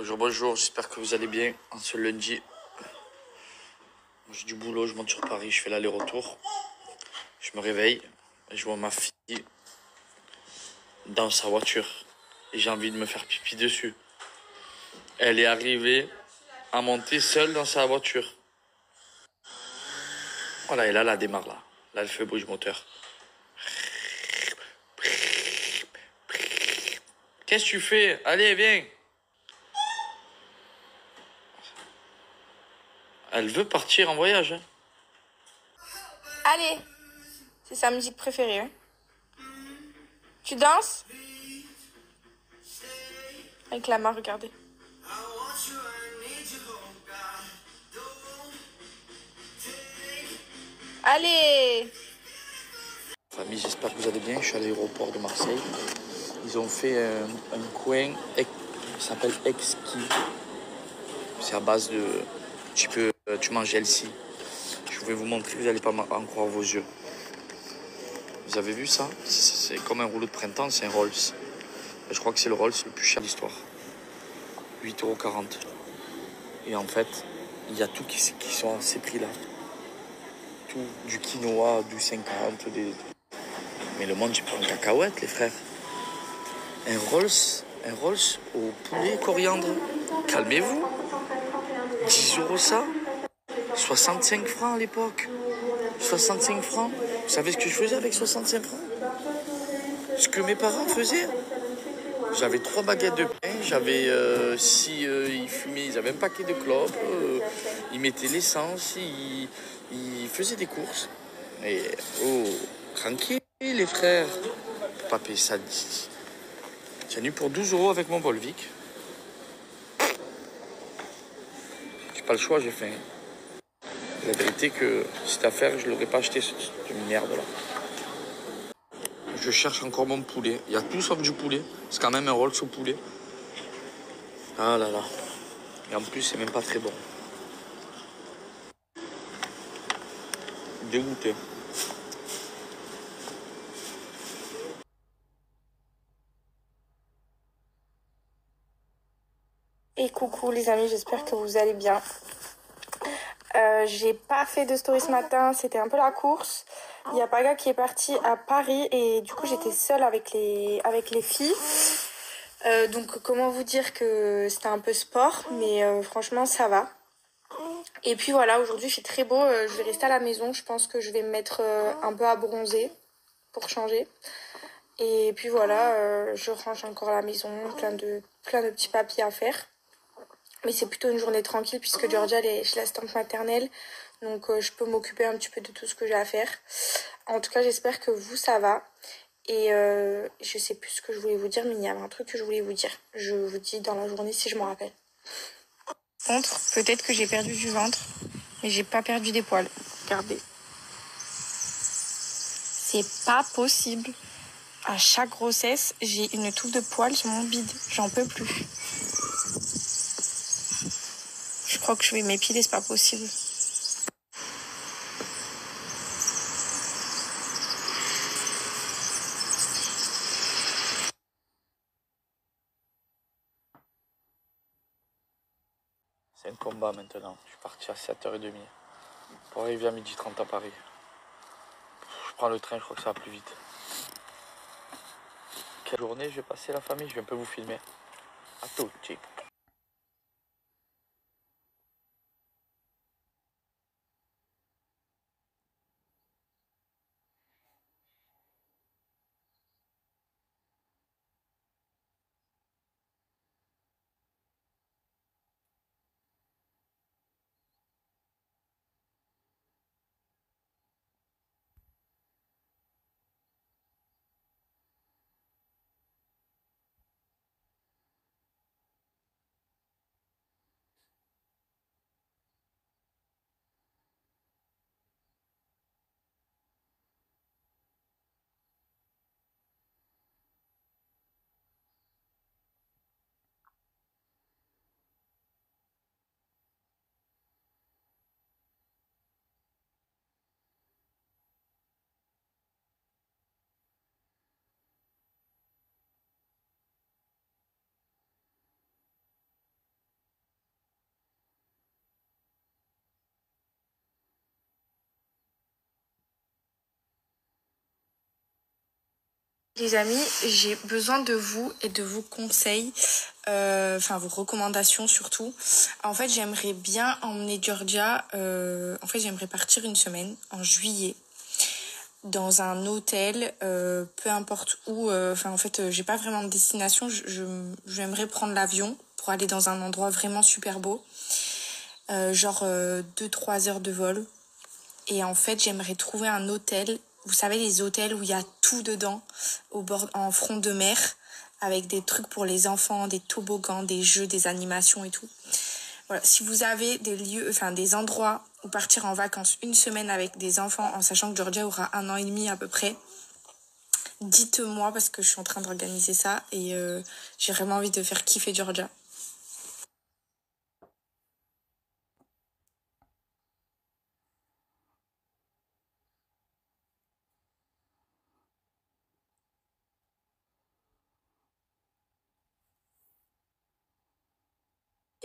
Bonjour, bonjour, j'espère que vous allez bien en ce lundi. J'ai du boulot, je monte sur Paris, je fais l'aller-retour. Je me réveille, et je vois ma fille dans sa voiture. Et j'ai envie de me faire pipi dessus. Elle est arrivée à monter seule dans sa voiture. Voilà, et là, elle démarre là. Là, elle fait le bruit du moteur. Qu'est-ce que tu fais? Allez, viens. Elle veut partir en voyage. Hein. Allez, c'est sa musique préférée. Hein. Tu danses? Avec la main, regardez. Allez! Famille, j'espère que vous allez bien. Je suis à l'aéroport de Marseille. Ils ont fait un coin qui s'appelle Exquis. C'est à base de... Tu manges healthy. Je vais vous montrer, vous n'allez pas en croire vos yeux. Vous avez vu ça? C'est comme un rouleau de printemps, c'est un Rolls. Je crois que c'est le Rolls le plus cher de l'histoire. 8,40 €. Et en fait, il y a tout qui sont à ces prix-là. Tout, du quinoa, du 50, Mais le monde, j'ai pris en cacahuète, les frères. Un Rolls au poulet coriandre. Calmez-vous. 10 € ça. 65 francs à l'époque. 65 francs. Vous savez ce que je faisais avec 65 francs? Ce que mes parents faisaient. J'avais 3 baguettes de pain, j'avais si ils fumaient, ils avaient un paquet de clopes, ils mettaient l'essence, ils faisaient des courses. Et oh, tranquille les frères. Faut pas payer ça. J'ai nu pour 12 € avec mon Volvic. J'ai pas le choix, j'ai faim. La vérité que cette affaire, je l'aurais pas acheté cette merde là. Je cherche encore mon poulet. Il y a tout sauf du poulet. C'est quand même un Rolls au poulet. Ah là là. Et en plus, c'est même pas très bon. Dégoûté. Et coucou les amis, j'espère que vous allez bien. J'ai pas fait de story ce matin, c'était un peu la course. Il y a Paga qui est parti à Paris et du coup j'étais seule avec les filles. Donc comment vous dire que c'était un peu sport, mais franchement ça va. Et puis voilà, aujourd'hui il fait très beau, je vais rester à la maison, je pense que je vais me mettre un peu à bronzer pour changer. Et puis voilà, je range encore la maison, plein de petits papiers à faire. Mais c'est plutôt une journée tranquille puisque Georgia elle est chez l'assistante maternelle. Donc je peux m'occuper un petit peu de tout ce que j'ai à faire. En tout cas, j'espère que vous, ça va. Et je sais plus ce que je voulais vous dire, mais il y avait un truc que je voulais vous dire. Je vous dis dans la journée si je m'en rappelle. Contre, peut-être que j'ai perdu du ventre, mais j'ai pas perdu des poils. Regardez. C'est pas possible. À chaque grossesse, j'ai une touffe de poils sur mon bide. J'en peux plus. Je crois que je vais m'épiler, c'est pas possible. C'est un combat maintenant. Je suis parti à 7h30 pour arriver à 12h30 à Paris. Je prends le train, je crois que ça va plus vite. Quelle journée je vais passer la famille? Je vais un peu vous filmer. À tout, tchik. Les amis, j'ai besoin de vous et de vos conseils, enfin vos recommandations surtout. En fait, j'aimerais bien emmener Georgia, j'aimerais partir une semaine en juillet dans un hôtel, peu importe où. J'ai pas vraiment de destination. J'aimerais prendre l'avion pour aller dans un endroit vraiment super beau, 2-3 heures de vol. Et en fait, j'aimerais trouver un hôtel. Vous savez, les hôtels où il y a tout dedans, en front de mer, avec des trucs pour les enfants, des toboggans, des jeux, des animations et tout. Voilà. Si vous avez des lieux, des endroits où partir en vacances une semaine avec des enfants, en sachant que Georgia aura 1 an et demi à peu près, dites-moi parce que je suis en train d'organiser ça et j'ai vraiment envie de faire kiffer Georgia.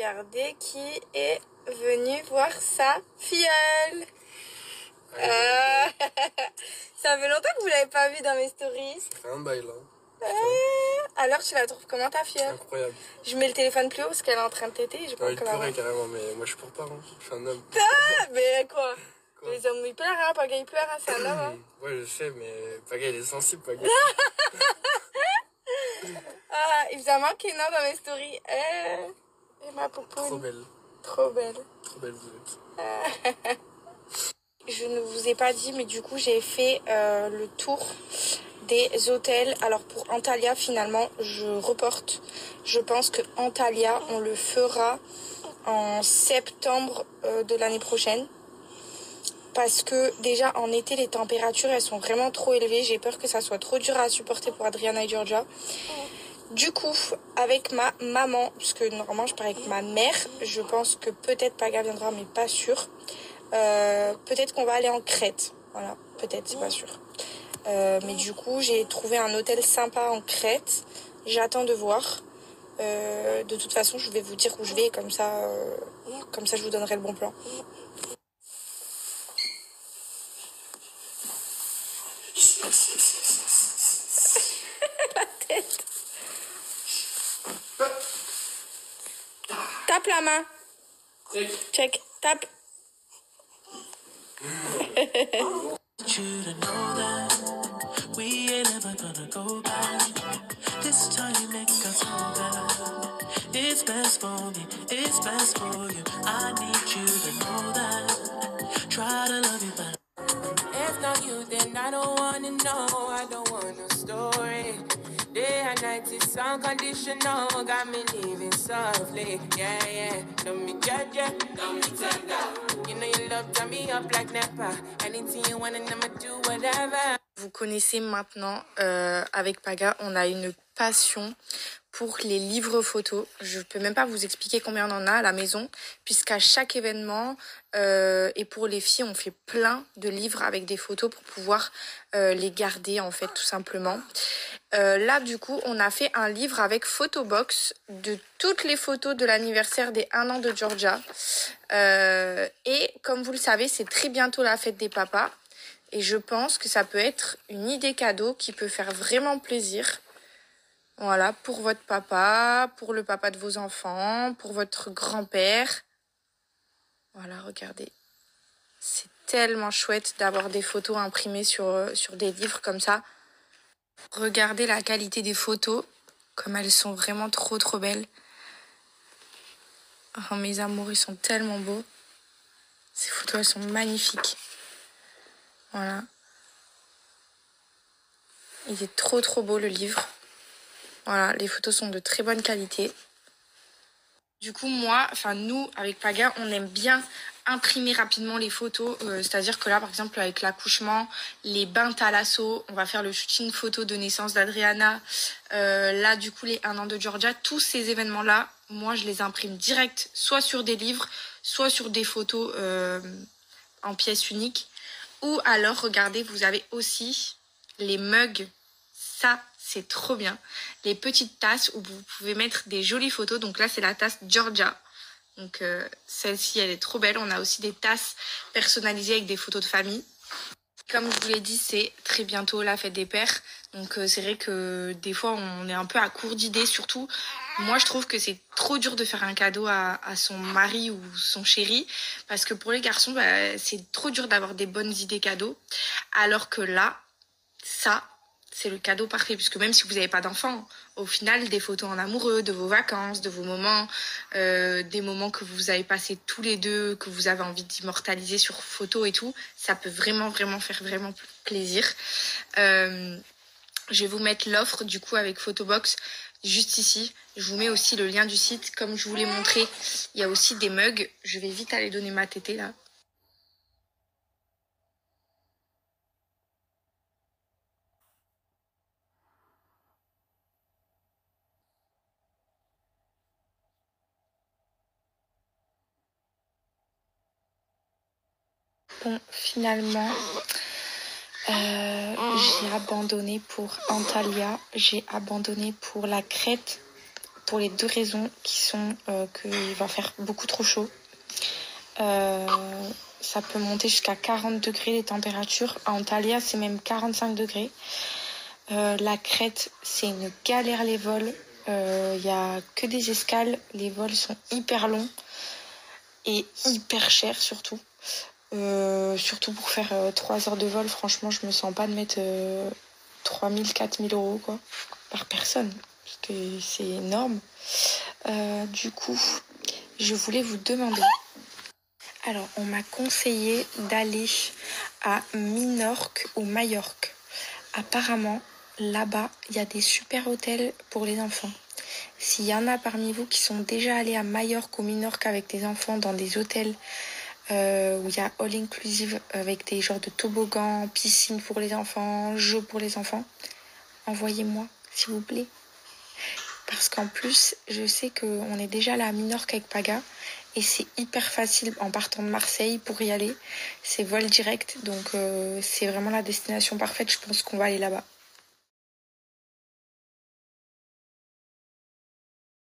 Regardez qui est venu voir sa filleule. Ça fait longtemps que vous l'avez pas vu dans mes stories. Ça fait un bail là. Alors tu la trouves comment ta filleule? Incroyable. Je mets le téléphone plus haut parce qu'elle est en train de téter. Je il pleurait carrément, mais moi je pleure pas. Hein. Je suis un homme. Mais quoi? Les hommes ils pleurent, hein, Paga il pleure, hein, c'est un homme. Hein. Ouais, je sais, mais Paga il est sensible, Paga. Il vous a manqué, non, dans mes stories. Et ma popoune. Trop belle. Trop belle. Trop belle vous êtes. Je ne vous ai pas dit, mais du coup, j'ai fait le tour des hôtels. Alors, pour Antalya, finalement, je reporte. Je pense que Antalya, on le fera en septembre de l'année prochaine. Parce que déjà, en été, les températures, elles sont vraiment trop élevées. J'ai peur que ça soit trop dur à supporter pour Adriana et Georgia. Du coup, avec ma maman, puisque normalement je pars avec ma mère, je pense que peut-être Paga viendra, mais pas sûr. Peut-être qu'on va aller en Crète. Voilà, peut-être, c'est pas sûr. Mais du coup, j'ai trouvé un hôtel sympa en Crète. J'attends de voir. De toute façon, je vais vous dire où je vais, comme ça je vous donnerai le bon plan. La tête. Tape la main. Check. Tape. It's best for me, it's best for you. I need you to know that. Try to love you better. If not you, then I don't wanna know. I don't want no story. Day and night is unconditional. Got me living softly. Yeah, yeah. Don't be judge, don't be tender. You know you love turn me up like never. Anything you want and I'ma do whatever. Vous connaissez maintenant, avec Paga, on a une passion pour les livres photos. Je peux même pas vous expliquer combien on en a à la maison, puisqu'à chaque événement, et pour les filles, on fait plein de livres avec des photos pour pouvoir les garder, en fait, tout simplement. Là, du coup, on a fait un livre avec Photobox de toutes les photos de l'anniversaire des 1 an de Georgia. Et comme vous le savez, c'est très bientôt la fête des papas. Et je pense que ça peut être une idée cadeau qui peut faire vraiment plaisir. Voilà, pour votre papa, pour le papa de vos enfants, pour votre grand-père. Voilà, regardez. C'est tellement chouette d'avoir des photos imprimées sur des livres comme ça. Regardez la qualité des photos, comme elles sont vraiment trop trop belles. Oh, mes amours, ils sont tellement beaux. Ces photos, elles sont magnifiques. Voilà. Il est trop trop beau le livre. Voilà, les photos sont de très bonne qualité. Du coup, nous, avec Paga, on aime bien imprimer rapidement les photos. C'est-à-dire que là, par exemple, avec l'accouchement, les bains Thalasso, on va faire le shooting photo de naissance d'Adriana. Là, du coup, les 1 an de Georgia, tous ces événements-là, moi, je les imprime direct, soit sur des livres, soit sur des photos en pièces uniques. Ou alors, regardez, vous avez aussi les mugs. Ça, c'est trop bien. Les petites tasses où vous pouvez mettre des jolies photos. Donc là, c'est la tasse Georgia. Donc celle-ci, elle est trop belle. On a aussi des tasses personnalisées avec des photos de famille. Comme je vous l'ai dit, c'est très bientôt la fête des pères. Donc c'est vrai que des fois on est un peu à court d'idées. Surtout, moi je trouve que c'est trop dur de faire un cadeau à son mari ou son chéri. Parce que pour les garçons, c'est trop dur d'avoir des bonnes idées cadeaux. Alors que là, ça, c'est le cadeau parfait. Puisque même si vous n'avez pas d'enfant, au final, des photos en amoureux, de vos vacances, de vos moments, des moments que vous avez passés tous les deux, que vous avez envie d'immortaliser sur photo et tout, ça peut vraiment, vraiment faire vraiment plaisir. Je vais vous mettre l'offre du coup avec Photobox juste ici. Je vous mets aussi le lien du site. Comme je vous l'ai montré, il y a aussi des mugs. Je vais vite aller donner ma tétée là. Bon, finalement, j'ai abandonné pour Antalya, j'ai abandonné pour la Crète, pour les 2 raisons qui sont qu'il va faire beaucoup trop chaud. Ça peut monter jusqu'à 40 degrés les températures. À Antalya, c'est même 45 degrés. La Crète, c'est une galère les vols. Il n'y a que des escales. Les vols sont hyper longs et hyper chers surtout. Surtout pour faire 3 heures de vol, franchement, je me sens pas de mettre 3 000, 4 000 euros quoi, par personne. Parce que c'est énorme. Du coup, je voulais vous demander. Alors, on m'a conseillé d'aller à Minorque ou Majorque. Apparemment, là-bas, il y a des super hôtels pour les enfants. S'il y en a parmi vous qui sont déjà allés à Majorque ou Minorque avec des enfants dans des hôtels où il y a all inclusive avec des genres de toboggans, piscine pour les enfants, jeux pour les enfants, envoyez-moi, s'il vous plaît. Parce qu'en plus, je sais qu'on est déjà là à Minorque avec Paga et c'est hyper facile en partant de Marseille pour y aller. C'est vol direct, donc c'est vraiment la destination parfaite. Je pense qu'on va aller là-bas.